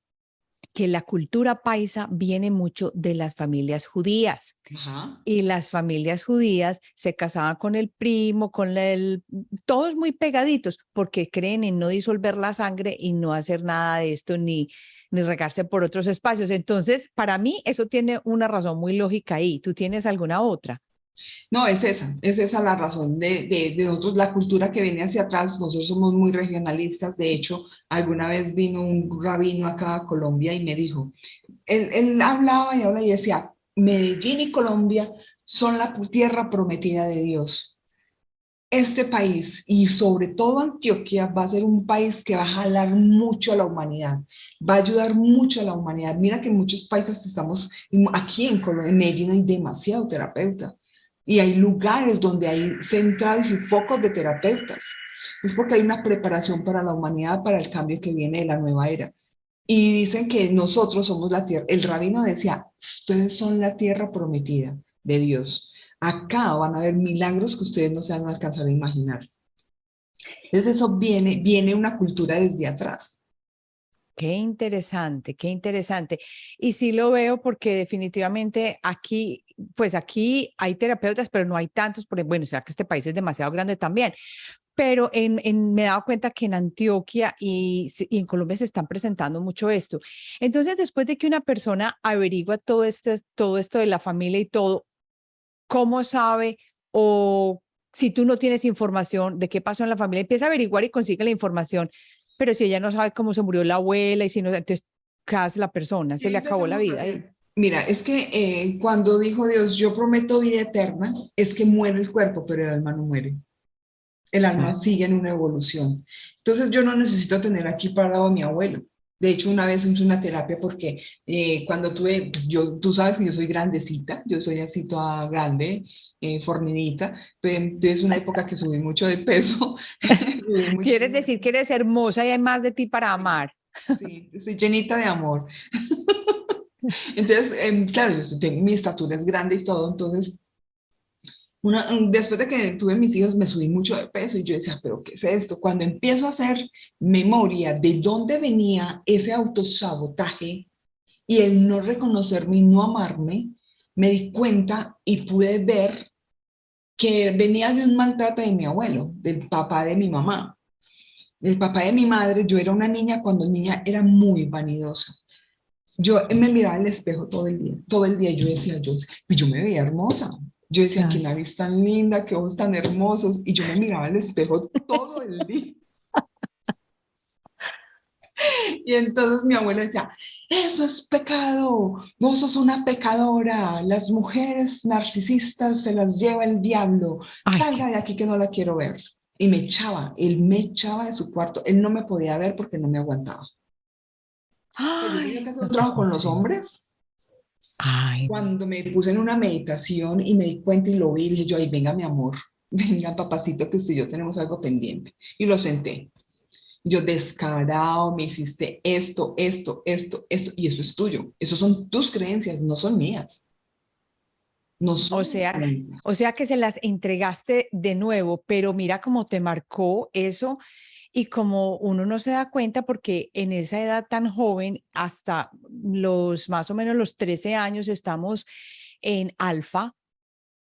que la cultura paisa viene mucho de las familias judías.
Ajá.
Y las familias judías se casaban con el primo, todos muy pegaditos, porque creen en no disolver la sangre y no hacer nada de esto, ni regarse por otros espacios. Entonces, para mí, eso tiene una razón muy lógica ahí. ¿Tú tienes alguna otra?
No, es esa la razón de nosotros, la cultura que viene hacia atrás. Nosotros somos muy regionalistas. De hecho, alguna vez vino un rabino acá a Colombia y me dijo, él hablaba y hablaba y decía, Medellín y Colombia son la tierra prometida de Dios. Este país y sobre todo Antioquia va a ser un país que va a jalar mucho a la humanidad, va a ayudar mucho a la humanidad. Mira que en muchos países estamos, aquí en Colombia, en Medellín hay demasiado terapeuta y hay lugares donde hay centrales y focos de terapeutas. Es porque hay una preparación para la humanidad, para el cambio que viene de la nueva era. Y dicen que nosotros somos la tierra. El rabino decía, ustedes son la tierra prometida de Dios. Acá van a haber milagros que ustedes no se van a alcanzar a imaginar. Entonces eso viene una cultura desde atrás.
Qué interesante, qué interesante. Y sí lo veo porque definitivamente aquí, pues aquí hay terapeutas, pero no hay tantos, porque bueno, será que este país es demasiado grande también, pero me he dado cuenta que en Antioquia y en Colombia se están presentando mucho esto. Entonces, después de que una persona averigua todo esto de la familia y todo, ¿cómo sabe o si tú no tienes información de qué pasó en la familia, empieza a averiguar y consigue la información, pero si ella no sabe cómo se murió la abuela y si no, entonces, ¿qué hace la persona?
¿Qué
Se le acabó la
empezamos a
vida ahí.
hacer? Mira, es que cuando dijo Dios, yo prometo vida eterna, es que muere el cuerpo, pero el alma no muere. El alma
Ah,
sigue en una evolución. Entonces yo no necesito tener aquí parado a mi abuelo. De hecho, una vez hice una terapia porque cuando tuve, pues tú sabes que yo soy grandecita, yo soy así toda grande, fornidita, pero entonces una época que subí mucho de peso, subí mucho
¿quieres
de
decir
peso.
que eres hermosa y hay más de ti para
Sí,
amar?
sí, estoy llenita de amor. Entonces, claro, tengo, mi estatura es grande y todo, entonces después de que tuve mis hijos me subí mucho de peso y yo decía, pero ¿qué es esto? Cuando empiezo a hacer memoria de dónde venía ese autosabotaje y el no reconocerme y no amarme, me di cuenta y pude ver que venía de un maltrato de mi abuelo, del papá de mi mamá. El papá de mi madre, yo era una niña cuando niña era muy vanidosa. Yo me miraba al espejo todo el día yo decía, yo me veía hermosa. Yo decía, qué
Claro.
nariz tan linda, qué ojos tan hermosos. Y yo me miraba al espejo todo el día. Y entonces mi abuela decía, eso es pecado, vos sos una pecadora, las mujeres narcisistas se las lleva el diablo,
Ay, qué
salga de aquí que no la quiero ver. Y me echaba, él me echaba de su cuarto, él no me podía ver porque no me aguantaba. O sea, yo tenía que
ay,
hacer
no
un
te
trabajo
puedo
con los
creer.
hombres.
Ay,
Cuando me puse en una meditación y me di cuenta y lo vi, dije yo, ay, venga mi amor, venga papacito, que usted y yo tenemos algo pendiente. Y lo senté. Yo descarado, me hiciste esto, y eso es tuyo. Eso son tus creencias, no son mías. No
O
son mis
sea,
creencias.
o sea que se las entregaste de nuevo, pero mira cómo te marcó eso y como uno no se da cuenta porque en esa edad tan joven, hasta los más o menos los 13 años, estamos en alfa.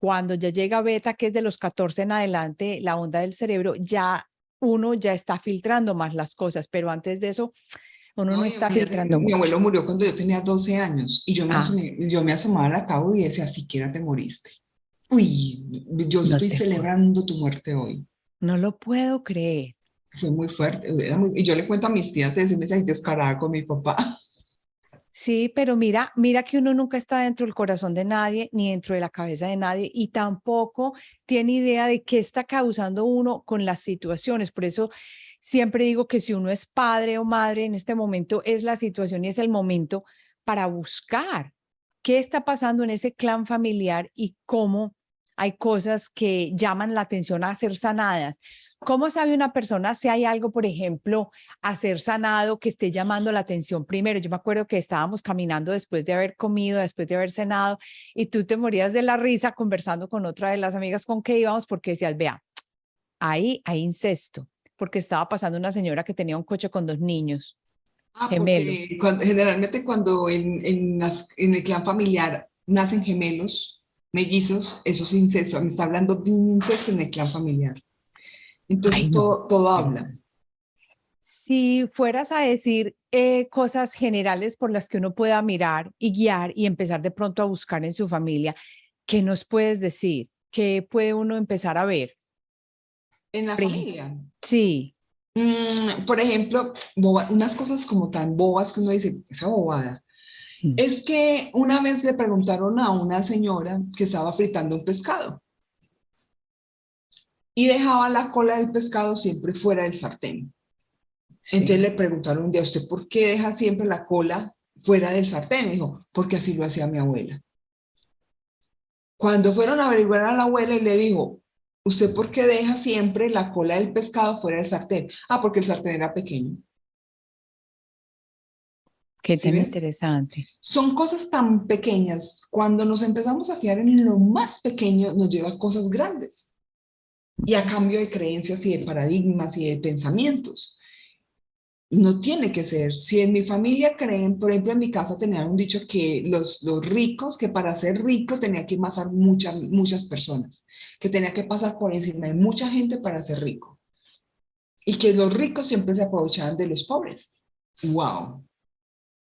Cuando ya llega beta, que es de los 14 en adelante, la onda del cerebro, ya uno ya está filtrando más las cosas, pero antes de eso, uno no
No, y
está
imagínate que
filtrando
mi
mucho.
abuelo murió cuando yo tenía 12 años y
Ah,
yo me asomaba a la cabo y decía, siquiera te moriste. Uy, yo
no
estoy
te fue.
celebrando tu muerte hoy.
No lo puedo creer.
Fue muy fuerte. Y yo le cuento a mis tías eso y me dicen, descarada con mi papá.
Sí, pero mira que uno nunca está dentro del corazón de nadie, ni dentro de la cabeza de nadie, y tampoco tiene idea de qué está causando uno con las situaciones. Por eso siempre digo que si uno es padre o madre en este momento, es la situación y es el momento para buscar qué está pasando en ese clan familiar y cómo hay cosas que llaman la atención a ser sanadas. ¿Cómo sabe una persona si hay algo, por ejemplo, a ser sanado que esté llamando la atención primero? Yo me acuerdo que estábamos caminando después de haber comido, después de haber cenado, y tú te morías de la risa conversando con otra de las amigas con que íbamos porque decías, vea, ahí hay incesto, porque estaba pasando una señora que tenía un coche con dos niños gemelos.
Porque generalmente cuando en el clan familiar nacen gemelos, mellizos, eso es incesto. Me está hablando de un incesto en el clan familiar.
Ay,
Entonces
no.
todo habla.
Interesante. Si fueras a decir cosas generales por las que uno pueda mirar y guiar y empezar de pronto a buscar en su familia, ¿qué nos puedes decir? ¿Qué puede uno empezar a ver?
En la
Por ejemplo,
familia.
sí,
Por ejemplo, unas cosas como tan bobas que uno dice, esa bobada.
mm,
Es que una vez le preguntaron a una señora que estaba fritando un pescado y dejaba la cola del pescado siempre fuera del sartén. Entonces
sí.
le preguntaron un día, ¿usted por qué deja siempre la cola fuera del sartén? Y dijo, porque así lo hacía mi abuela. Cuando fueron a averiguar a la abuela y le dijo, ¿usted por qué deja siempre la cola del pescado fuera del sartén? Ah, porque el sartén era pequeño.
Qué
¿Sí
tan
ves?
interesante.
Son cosas tan pequeñas. Cuando nos empezamos a fiar en lo más pequeño, nos lleva a cosas grandes y a cambio de creencias y de paradigmas y de pensamientos. No tiene que ser. Si en mi familia creen, por ejemplo, en mi casa tenían un dicho que los ricos, que para ser rico tenía que pasar muchas personas, que tenía que pasar por encima de mucha gente para ser rico y que los ricos siempre se aprovechaban de los pobres. ¡Wow!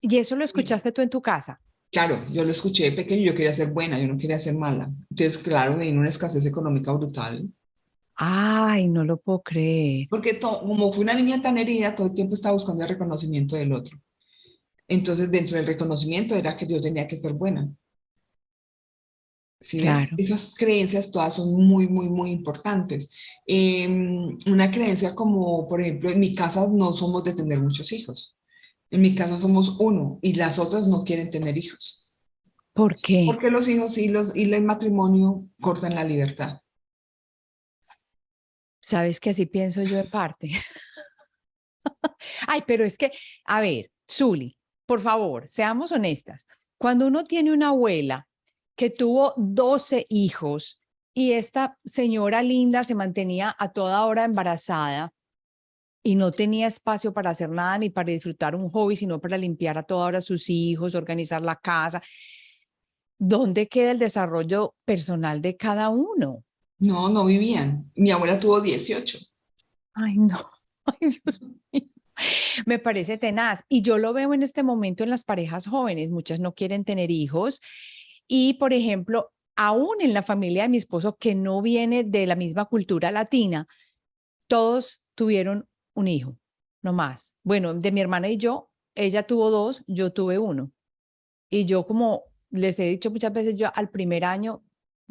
¿Y eso lo escuchaste tú en tu casa?
Claro, yo lo escuché de pequeño, yo quería ser buena, yo no quería ser mala. Entonces, claro, me vino una escasez económica brutal,
Ay, no lo puedo creer.
porque como fui una niña tan herida, todo el tiempo estaba buscando el reconocimiento del otro. Entonces, dentro del reconocimiento era que yo tenía que ser buena. ¿Sí ves?
Claro.
Esas creencias todas son muy importantes. Una creencia como, por ejemplo, en mi casa no somos de tener muchos hijos. En mi casa somos uno y las otras no quieren tener hijos.
¿Por qué?
Porque los hijos y el matrimonio cortan la libertad.
Sabes que así pienso yo en parte. Ay, pero es que, a ver, Zuli, por favor, seamos honestas. Cuando uno tiene una abuela que tuvo 12 hijos y esta señora linda se mantenía a toda hora embarazada y no tenía espacio para hacer nada ni para disfrutar un hobby, sino para limpiar a toda hora a sus hijos, organizar la casa, ¿dónde queda el desarrollo personal de cada uno?
No, no vivían. Mi abuela tuvo 18.
Ay, no. Ay, Dios mío. Me parece tenaz. Y yo lo veo en este momento en las parejas jóvenes. Muchas no quieren tener hijos. Y, por ejemplo, aún en la familia de mi esposo, que no viene de la misma cultura latina, todos tuvieron un hijo, no más. Bueno, de mi hermana y yo, ella tuvo dos, yo tuve uno. Y yo, como les he dicho muchas veces, yo al primer año,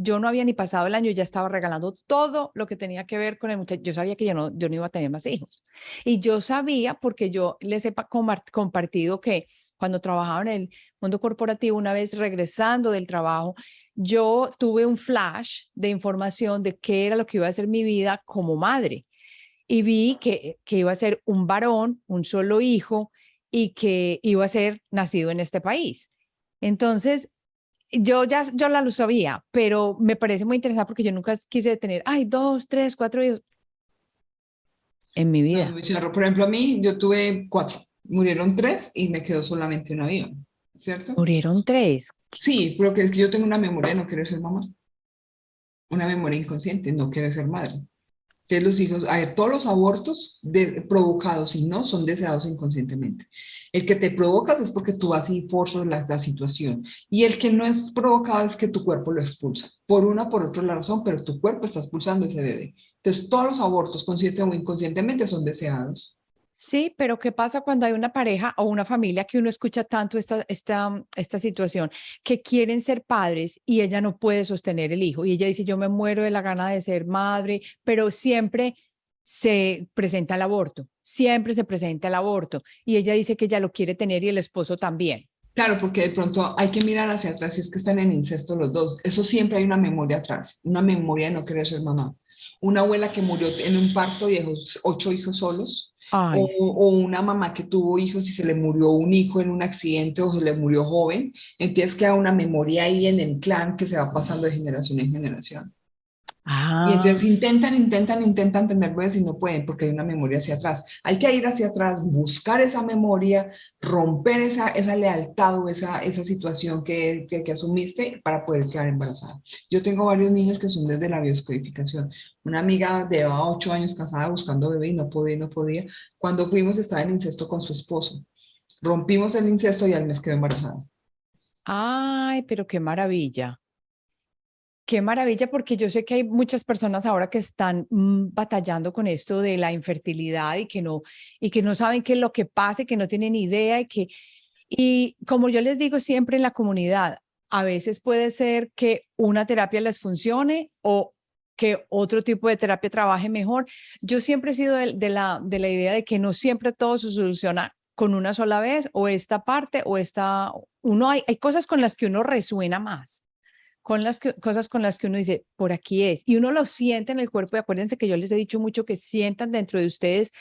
yo no había ni pasado el año, ya estaba regalando todo lo que tenía que ver con el muchacho. Yo sabía que yo no iba a tener más hijos. Y yo sabía, porque yo les he compartido que cuando trabajaba en el mundo corporativo, una vez regresando del trabajo, yo tuve un flash de información de qué era lo que iba a ser mi vida como madre. y vi que iba a ser un varón, un solo hijo, y que iba a ser nacido en este país. Entonces, yo la lo sabía, pero me parece muy interesante porque yo nunca quise tener, ay, 2, 3, 4 hijos en mi
No, es
vida.
muy charro. Por ejemplo, a mí yo tuve cuatro, murieron tres y me quedó solamente un avión, ¿cierto?
Murieron tres.
Sí, pero que es que yo tengo una memoria de no querer ser mamá, una memoria inconsciente, no querer ser madre. Que los hijos, a ver, todos los abortos provocados y no son deseados inconscientemente. El que te provocas es porque tú vas y forzas la situación. Y el que no es provocado es que tu cuerpo lo expulsa. Por una o por otra razón, pero tu cuerpo está expulsando ese bebé. Entonces, todos los abortos, consciente o inconscientemente, son deseados.
Sí, pero ¿qué pasa cuando hay una pareja o una familia que uno escucha tanto esta situación, que quieren ser padres y ella no puede sostener el hijo? Y ella dice, yo me muero de la gana de ser madre, pero siempre se presenta el aborto, siempre se presenta el aborto. Y ella dice que ella lo quiere tener y el esposo también.
Claro, porque de pronto hay que mirar hacia atrás si es que están en incesto los dos. Eso siempre hay una memoria atrás, una memoria de no querer ser mamá. Una abuela que murió en un parto y dejó 8 hijos solos,
Ay, sí.
o una mamá que tuvo hijos y se le murió un hijo en un accidente o se le murió joven. Entonces queda una memoria ahí en el clan que se va pasando de generación en generación. Y
Ah,
entonces intentan tener bebés y no pueden porque hay una memoria hacia atrás. Hay que ir hacia atrás, buscar esa memoria, romper esa lealtad o esa situación que asumiste para poder quedar embarazada. Yo tengo varios niños que son desde la bioscodificación. Una amiga de 8 años casada buscando bebé y no podía, no podía. Cuando fuimos estaba en incesto con su esposo. Rompimos el incesto y al mes quedó embarazada.
ay, pero qué maravilla. Qué maravilla, porque yo sé que hay muchas personas ahora que están batallando con esto de la infertilidad y que no saben qué es lo que pasa, y que no tienen idea y como yo les digo siempre en la comunidad, a veces puede ser que una terapia les funcione o que otro tipo de terapia trabaje mejor. Yo siempre he sido de la idea de que no siempre todo se soluciona con una sola vez o esta parte o esta, hay cosas con las que uno resuena más, cosas con las que uno dice, por aquí es, y uno lo siente en el cuerpo, y acuérdense que yo les he dicho mucho que sientan dentro de ustedes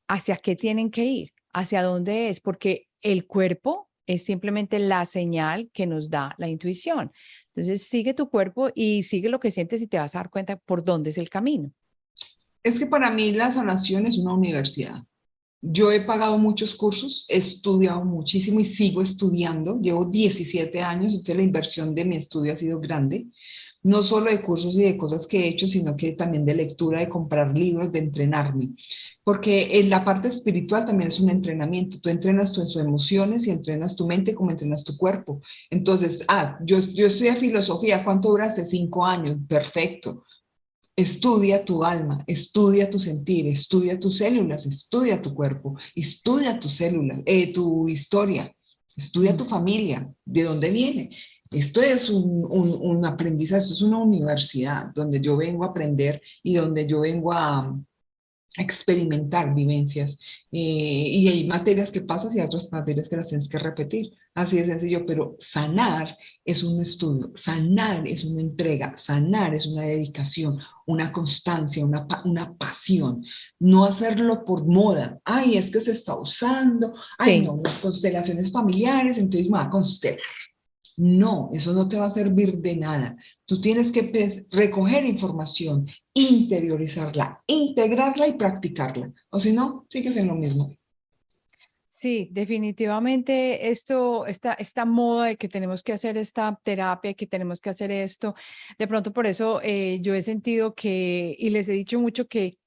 hacia qué tienen que ir, hacia dónde es, porque el cuerpo es simplemente la señal que nos da la intuición. Entonces, sigue tu cuerpo y sigue lo que sientes y te vas a dar cuenta por dónde es el camino.
Es que para mí la sanación es una universidad. Yo he pagado muchos cursos, he estudiado muchísimo y sigo estudiando. Llevo 17 años, entonces la inversión de mi estudio ha sido grande. No solo de cursos y de cosas que he hecho, sino que también de lectura, de comprar libros, de entrenarme. Porque en la parte espiritual también es un entrenamiento. Tú entrenas tus emociones y entrenas tu mente como entrenas tu cuerpo. Entonces, yo estudié filosofía. ¿Cuánto duraste? 5 años. Perfecto. Estudia tu alma, estudia tu sentir, estudia tus células, estudia tu cuerpo, estudia tus células, tu historia, estudia tu familia, de dónde viene. Esto es un aprendizaje, esto es una universidad donde yo vengo a aprender y donde yo vengo a experimentar vivencias. Y hay materias que pasas y otras materias que las tienes que repetir. Así de sencillo, pero sanar es un estudio, sanar es una entrega, sanar es una dedicación, una constancia, una pasión. No hacerlo por moda. Ay, es que se está usando. Ay,
Sí.
no, las constelaciones familiares, entonces me va a constelar. No, eso no te va a servir de nada. Tú tienes que recoger información, interiorizarla, integrarla y practicarla. O si no, sigues en lo mismo.
Sí, definitivamente esta moda de que tenemos que hacer esta terapia, que tenemos que hacer esto, de pronto por eso yo he sentido que, y les he dicho mucho que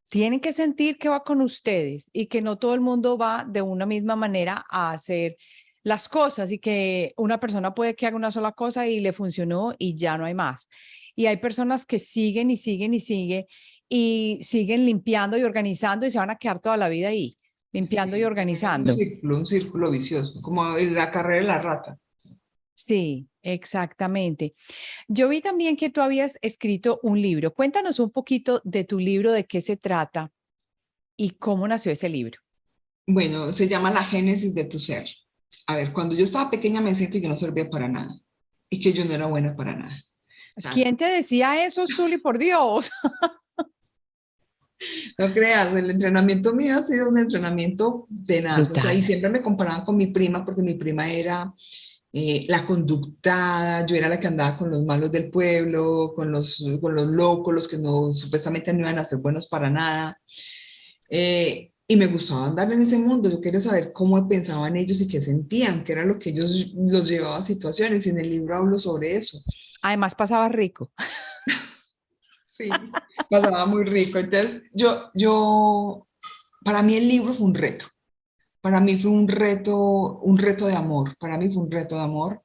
tienen que sentir que va con ustedes y que no todo el mundo va de una misma manera a hacer las cosas, y que una persona puede que haga una sola cosa y le funcionó y ya no hay más. Y hay personas que siguen y siguen y siguen y siguen limpiando y organizando y se van a quedar toda la vida ahí, limpiando y
Sí, es
organizando.
un círculo vicioso, como en la carrera de la rata.
Sí, exactamente. Yo vi también que tú habías escrito un libro. Cuéntanos un poquito de tu libro, de qué se trata y cómo nació ese libro.
Bueno, se llama la génesis de tu ser. A ver, cuando yo estaba pequeña me decían que yo no servía para nada y que yo no era buena para nada. O sea,
¿Quién te decía eso, Zuli, por Dios?
No creas, el entrenamiento mío ha sido un entrenamiento tenaz, o sea, y
Brutal.
siempre me comparaban con mi prima porque mi prima era la conductada, yo era la que andaba con los malos del pueblo, con los locos, los que no, supuestamente no iban a ser buenos para nada. Y me gustaba andar en ese mundo, yo quería saber cómo pensaban ellos y qué sentían, qué era lo que ellos los llevaba a situaciones, y en el libro hablo sobre eso.
Además pasaba rico.
Sí, pasaba muy rico. Entonces, para mí el libro fue un reto. Para mí fue un reto de amor. Para mí fue un reto de amor.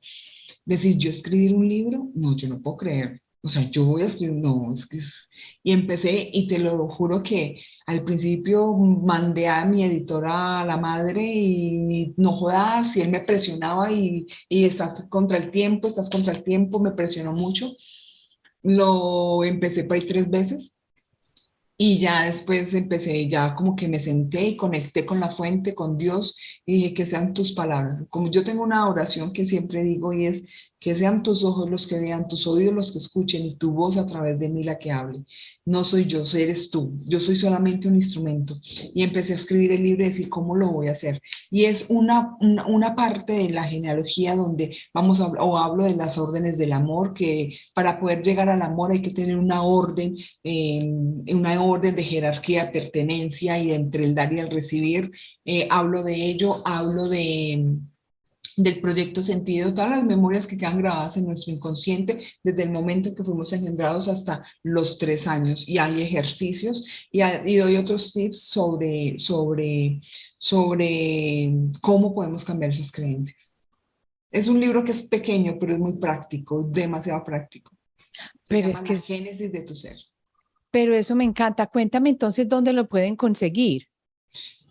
Decir, yo escribir un libro, no, yo no puedo creer. O sea, yo voy a escribir, no, es que es... Y empecé, y te lo juro que al principio mandé a mi editora a la madre y no jodas, y él me presionaba y estás contra el tiempo, me presionó mucho. Lo empecé por ahí 3 veces y ya después empecé, ya como que me senté y conecté con la fuente, con Dios, y dije que sean tus palabras. Como yo tengo una oración que siempre digo y es que sean tus ojos los que vean, tus oídos los que escuchen y tu voz a través de mí la que hable. No soy yo, eres tú. Yo soy solamente un instrumento. Y empecé a escribir el libro y decir cómo lo voy a hacer. Y es una parte de la genealogía donde o hablo de las órdenes del amor, que para poder llegar al amor hay que tener una orden de jerarquía, pertenencia y entre el dar y el recibir. Hablo de ello, hablo del proyecto sentido, todas las memorias que quedan grabadas en nuestro inconsciente desde el momento en que fuimos engendrados hasta los 3 años. Y hay ejercicios y doy otros tips sobre cómo podemos cambiar esas creencias. Es un libro que es pequeño, pero es muy práctico, demasiado práctico. Se
Pero
llama
es que,
La Génesis de tu Ser.
pero eso me encanta. Cuéntame entonces dónde lo pueden conseguir.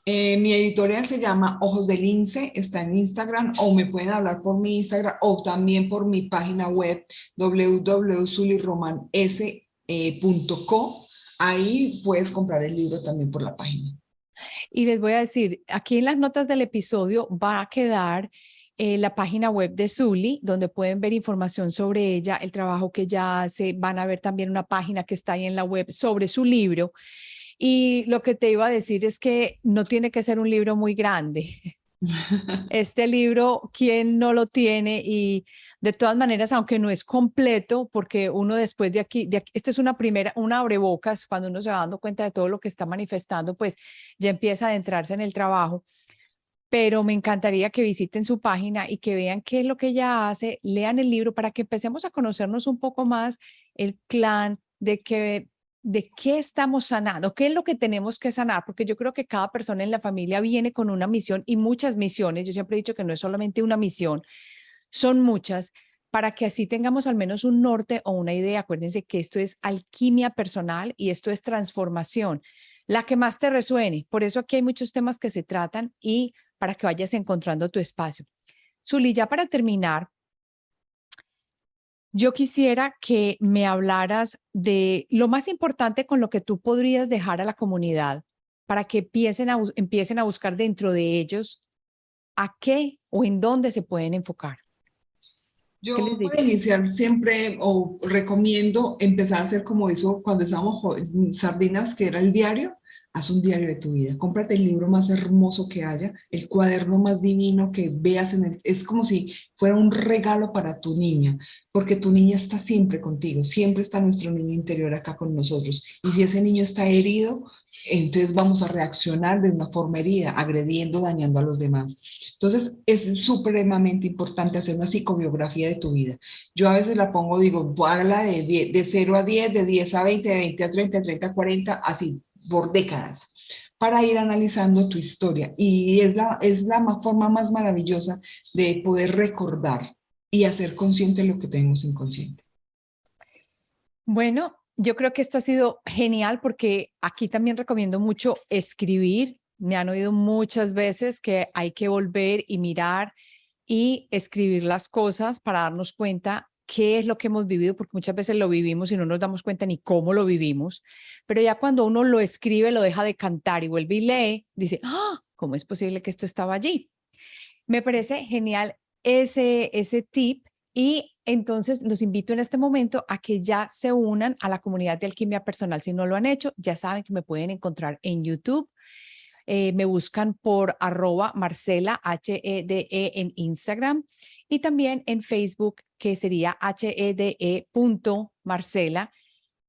Mi editorial se llama Ojos del Lince, está en Instagram, o me pueden hablar por mi Instagram o también por mi página web www.suliromanes.co. Ahí puedes comprar el libro también por la página.
Y les voy a decir, aquí en las notas del episodio va a quedar la página web de Zuli, donde pueden ver información sobre ella, el trabajo que ella hace. Van a ver también una página que está ahí en la web sobre su libro. Y lo que te iba a decir es que no tiene que ser un libro muy grande. Este libro, ¿quién no lo tiene? Y de todas maneras, aunque no es completo, porque uno después esta es una primera, una abrebocas, cuando uno se va dando cuenta de todo lo que está manifestando, pues ya empieza a adentrarse en el trabajo. Pero me encantaría que visiten su página y que vean qué es lo que ella hace, lean el libro para que empecemos a conocernos un poco más el clan de qué estamos sanando, qué es lo que tenemos que sanar, porque yo creo que cada persona en la familia viene con una misión y muchas misiones. Yo siempre he dicho que no es solamente una misión, son muchas, para que así tengamos al menos un norte o una idea. Acuérdense que esto es alquimia personal y esto es transformación, la que más te resuene. Por eso aquí hay muchos temas que se tratan y para que vayas encontrando tu espacio. Zuli, ya para terminar, yo quisiera que me hablaras de lo más importante con lo que tú podrías dejar a la comunidad para que empiecen a buscar dentro de ellos a qué o en dónde se pueden enfocar. ¿Qué les
Yo para
dirías?
iniciar siempre o recomiendo empezar a hacer como eso cuando estábamos sardinas, que era el diario. Haz un diario de tu vida, cómprate el libro más hermoso que haya, el cuaderno más divino que veas es como si fuera un regalo para tu niña, porque tu niña está siempre contigo, siempre está nuestro niño interior acá con nosotros. Y si ese niño está herido, entonces vamos a reaccionar de una forma herida, agrediendo, dañando a los demás. Entonces, es supremamente importante hacer una psicobiografía de tu vida. Yo a veces la pongo, digo, hágala de 0 a 10, de 10 a 20, de 20 a 30, de 30 a 40, así, por décadas, para ir analizando tu historia. Y es la forma más maravillosa de poder recordar y hacer consciente lo que tenemos inconsciente.
Bueno, yo creo que esto ha sido genial porque aquí también recomiendo mucho escribir. Me han oído muchas veces que hay que volver y mirar y escribir las cosas para darnos cuenta qué es lo que hemos vivido, porque muchas veces lo vivimos y no nos damos cuenta ni cómo lo vivimos, pero ya cuando uno lo escribe, lo deja de cantar y vuelve y lee, dice, ah, ¿cómo es posible que esto estaba allí? Me parece genial ese tip y Entonces, los invito en este momento a que ya se unan a la comunidad de Alquimia Personal. Si no lo han hecho, ya saben que me pueden encontrar en YouTube. Me buscan por @Marcela, HEDE en Instagram y también en Facebook, que sería HEDE.Marcela.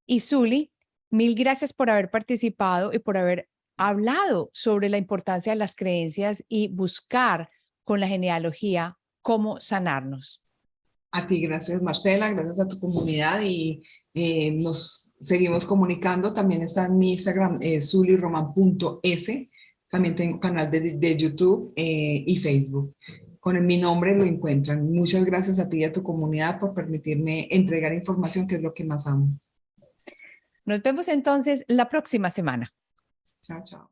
Y Zuli, mil gracias por haber participado y por haber hablado sobre la importancia de las creencias y buscar con la genealogía cómo sanarnos.
A ti, gracias Marcela, gracias a tu comunidad y nos seguimos comunicando. También está en mi Instagram, zuliroman.s. También tengo canal de YouTube y Facebook. Con mi nombre lo encuentran. Muchas gracias a ti y a tu comunidad por permitirme entregar información, que es lo que más amo.
Nos vemos entonces la próxima semana.
Chao, chao.